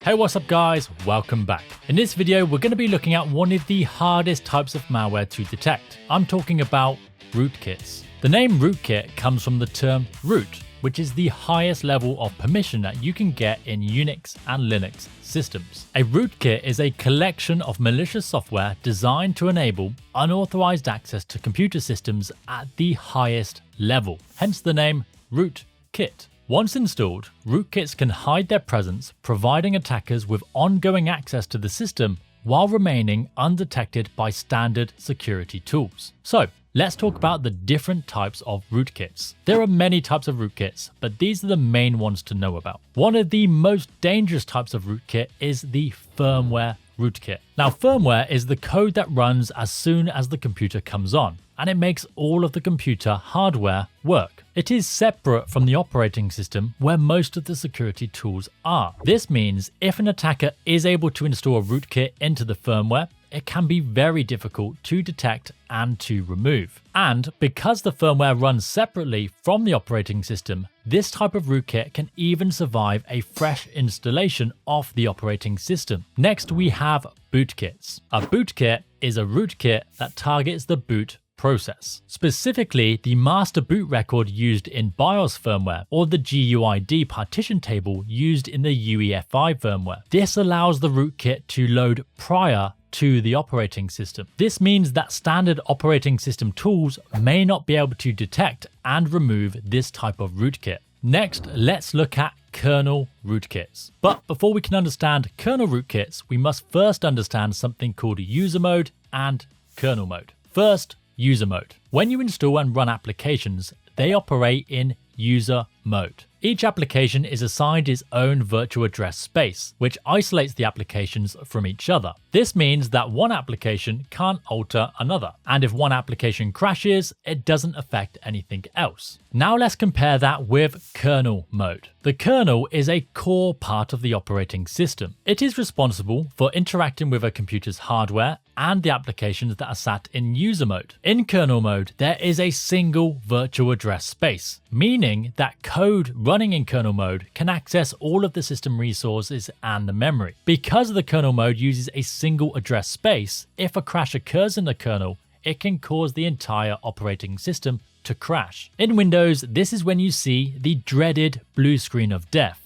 Hey, what's up guys? Welcome back. In this video, we're going to be looking at one of the hardest types of malware to detect. I'm talking about rootkits. The name rootkit comes from the term root, which is the highest level of permission that you can get in Unix and Linux systems. A rootkit is a collection of malicious software designed to enable unauthorized access to computer systems at the highest level, hence the name rootkit. Once installed, rootkits can hide their presence, providing attackers with ongoing access to the system while remaining undetected by standard security tools. So, let's talk about the different types of rootkits. There are many types of rootkits, but these are the main ones to know about. One of the most dangerous types of rootkit is the firmware rootkit. Now, firmware is the code that runs as soon as the computer comes on, and it makes all of the computer hardware work. It is separate from the operating system where most of the security tools are. This means if an attacker is able to install a rootkit into the firmware, it can be very difficult to detect and to remove. And because the firmware runs separately from the operating system, this type of rootkit can even survive a fresh installation of the operating system. Next, we have bootkits. A bootkit is a rootkit that targets the boot process, specifically the master boot record used in BIOS firmware or the GUID partition table used in the UEFI firmware. This allows the rootkit to load prior to the operating system. This means that standard operating system tools may not be able to detect and remove this type of rootkit. Next, let's look at kernel rootkits. But before we can understand kernel rootkits, we must first understand something called user mode and kernel mode. First, user mode. When you install and run applications, they operate in user mode. Each application is assigned its own virtual address space, which isolates the applications from each other. This means that one application can't alter another, and if one application crashes, it doesn't affect anything else. Now let's compare that with kernel mode. The kernel is a core part of the operating system. It is responsible for interacting with a computer's hardware and the applications that are sat in user mode. In kernel mode, there is a single virtual address space, meaning that code running in kernel mode can access all of the system resources and the memory. Because the kernel mode uses a single address space, if a crash occurs in the kernel, it can cause the entire operating system to crash. In Windows, this is when you see the dreaded blue screen of death.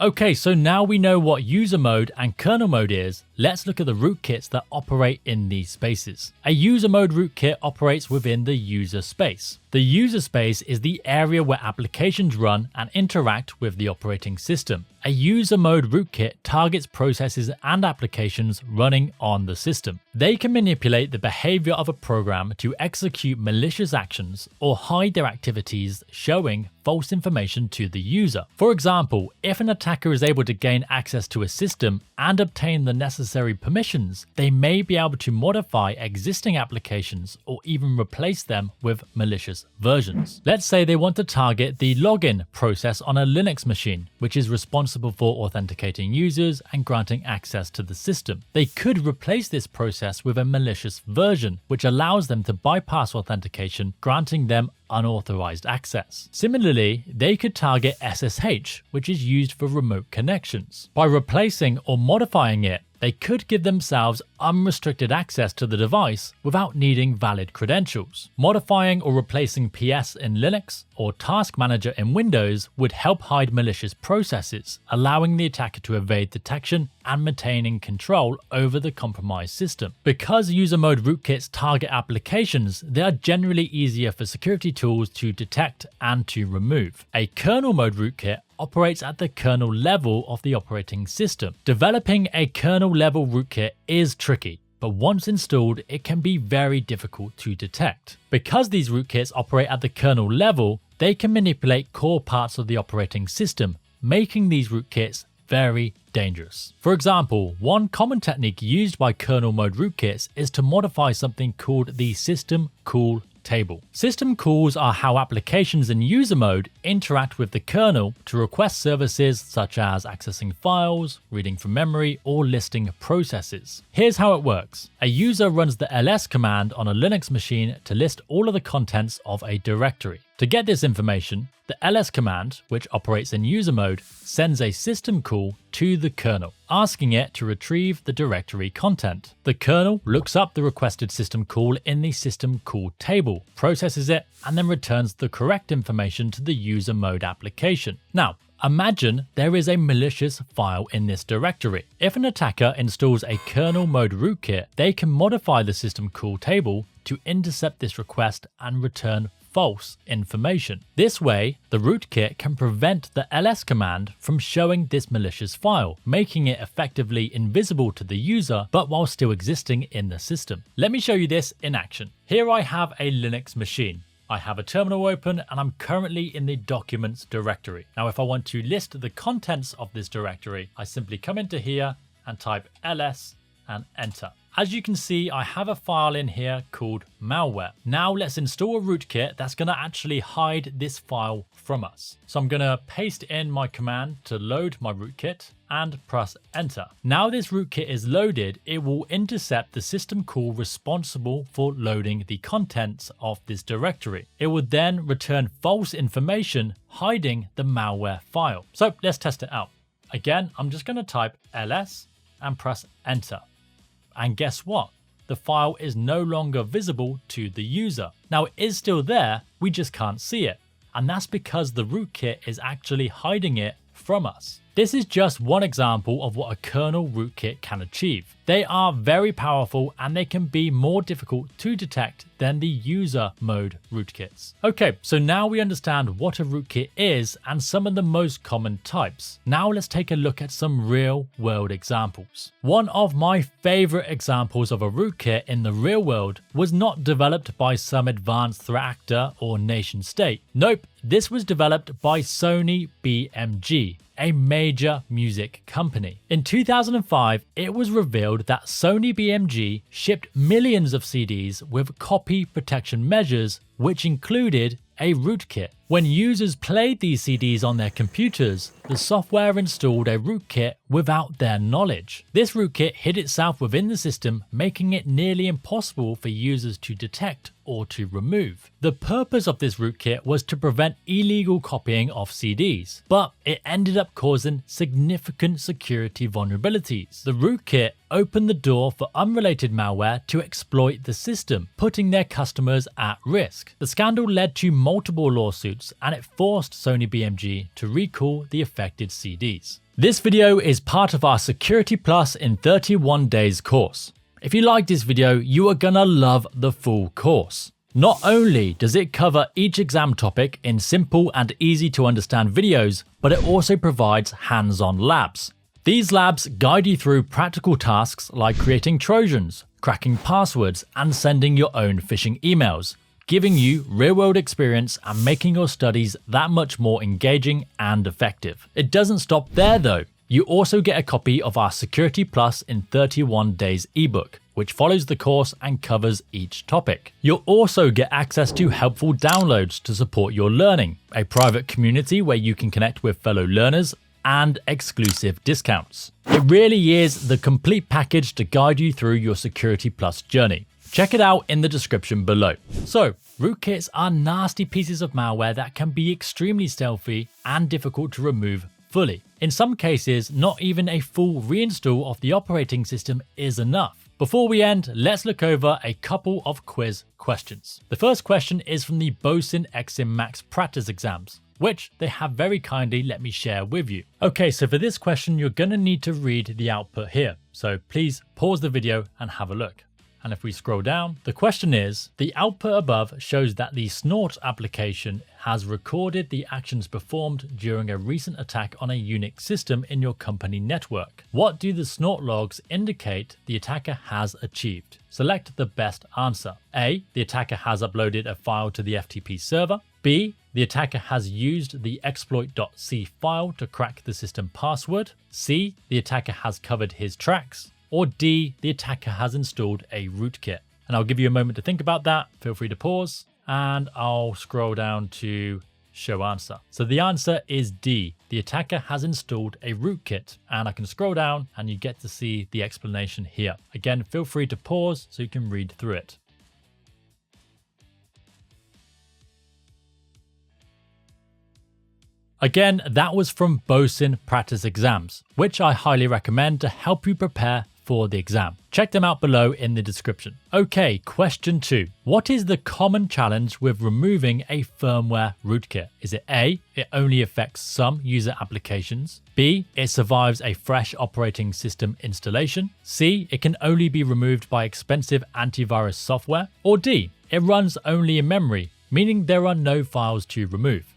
Okay, so now we know what user mode and kernel mode is, let's look at the rootkits that operate in these spaces. A user mode rootkit operates within the user space. The user space is the area where applications run and interact with the operating system. A user mode rootkit targets processes and applications running on the system. They can manipulate the behavior of a program to execute malicious actions or hide their activities, showing false information to the user. For example, if an attacker is able to gain access to a system and obtain the necessary permissions, they may be able to modify existing applications or even replace them with malicious versions. Let's say they want to target the login process on a Linux machine, which is responsible for authenticating users and granting access to the system. They could replace this process with a malicious version, which allows them to bypass authentication, granting them unauthorized access. Similarly, they could target SSH, which is used for remote connections. By replacing or modifying it, they could give themselves unrestricted access to the device without needing valid credentials. Modifying or replacing PS in Linux or Task Manager in Windows would help hide malicious processes, allowing the attacker to evade detection and maintaining control over the compromised system. Because user mode rootkits target applications, they are generally easier for security tools to detect and to remove. A kernel mode rootkit operates at the kernel level of the operating system. Developing a kernel level rootkit is tricky, but once installed, it can be very difficult to detect. Because these rootkits operate at the kernel level, they can manipulate core parts of the operating system, making these rootkits very dangerous. For example, one common technique used by kernel mode rootkits is to modify something called the system call table. System calls are how applications in user mode interact with the kernel to request services such as accessing files, reading from memory, or listing processes. Here's how it works. A user runs the ls command on a Linux machine to list all of the contents of a directory. To get this information, the ls command, which operates in user mode, sends a system call to the kernel, asking it to retrieve the directory content. The kernel looks up the requested system call in the system call table, processes it, and then returns the correct information to the user mode application. Now, imagine there is a malicious file in this directory. If an attacker installs a kernel mode rootkit, they can modify the system call table to intercept this request and return false information. This way, the rootkit can prevent the ls command from showing this malicious file, making it effectively invisible to the user, but while still existing in the system. Let me show you this in action. Here I have a Linux machine. I have a terminal open and I'm currently in the documents directory. Now, if I want to list the contents of this directory, I simply come into here and type ls and enter. As you can see, I have a file in here called malware. Now let's install a rootkit that's going to actually hide this file from us. So I'm going to paste in my command to load my rootkit and press enter. Now this rootkit is loaded, it will intercept the system call responsible for loading the contents of this directory. It will then return false information hiding the malware file. So let's test it out. Again, I'm just going to type ls and press enter. And guess what? The file is no longer visible to the user. Now it is still there, we just can't see it. And that's because the rootkit is actually hiding it from us. This is just one example of what a kernel rootkit can achieve. They are very powerful and they can be more difficult to detect than the user mode rootkits. Okay, so now we understand what a rootkit is and some of the most common types. Now let's take a look at some real world examples. One of my favorite examples of a rootkit in the real world was not developed by some advanced threat actor or nation state. Nope, this was developed by Sony BMG, a major music company. In 2005, it was revealed that Sony BMG shipped millions of CDs with copy protection measures, which included a rootkit. When users played these CDs on their computers, the software installed a rootkit without their knowledge. This rootkit hid itself within the system, making it nearly impossible for users to detect or to remove. The purpose of this rootkit was to prevent illegal copying of CDs, but it ended up causing significant security vulnerabilities. The rootkit opened the door for unrelated malware to exploit the system, putting their customers at risk. The scandal led to multiple lawsuits and it forced Sony BMG to recall the affected CDs. This video is part of our Security Plus in 31 Days course. If you like this video, you are gonna love the full course. Not only does it cover each exam topic in simple and easy to understand videos, but it also provides hands-on labs. These labs guide you through practical tasks like creating Trojans, cracking passwords, and sending your own phishing emails, giving you real-world experience and making your studies that much more engaging and effective. It doesn't stop there though. You also get a copy of our Security Plus in 31 Days ebook, which follows the course and covers each topic. You'll also get access to helpful downloads to support your learning, a private community where you can connect with fellow learners, and exclusive discounts. It really is the complete package to guide you through your Security Plus journey. Check it out in the description below. So, rootkits are nasty pieces of malware that can be extremely stealthy and difficult to remove fully. In some cases, not even a full reinstall of the operating system is enough. Before we end, let's look over a couple of quiz questions. The first question is from the BOSON Exim Max practice exams, which they have very kindly let me share with you. Okay, so for this question, you're gonna need to read the output here. So please pause the video and have a look. And if we scroll down, the question is, the output above shows that the Snort application has recorded the actions performed during a recent attack on a Unix system in your company network. What do the Snort logs indicate the attacker has achieved? Select the best answer. A, the attacker has uploaded a file to the FTP server. B, the attacker has used the exploit.c file to crack the system password. C, the attacker has covered his tracks. Or D, the attacker has installed a rootkit. And I'll give you a moment to think about that. Feel free to pause and I'll scroll down to show answer. So the answer is D, the attacker has installed a rootkit. And I can scroll down and you get to see the explanation here. Again, feel free to pause so you can read through it. Again, that was from BOSON practice exams, which I highly recommend to help you prepare for the exam. Check them out below in the description. Okay, question 2. What is the common challenge with removing a firmware rootkit? Is it A, it only affects some user applications? B, it survives a fresh operating system installation? C, it can only be removed by expensive antivirus software? Or D, it runs only in memory, meaning there are no files to remove?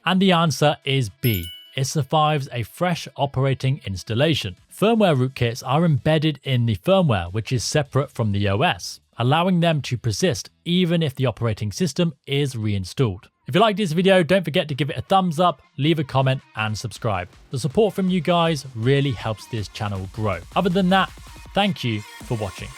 And the answer is B. It survives a fresh operating installation. Firmware rootkits are embedded in the firmware, which is separate from the OS, allowing them to persist even if the operating system is reinstalled. If you like this video, don't forget to give it a thumbs up, leave a comment and subscribe. The support from you guys really helps this channel grow. Other than that, thank you for watching.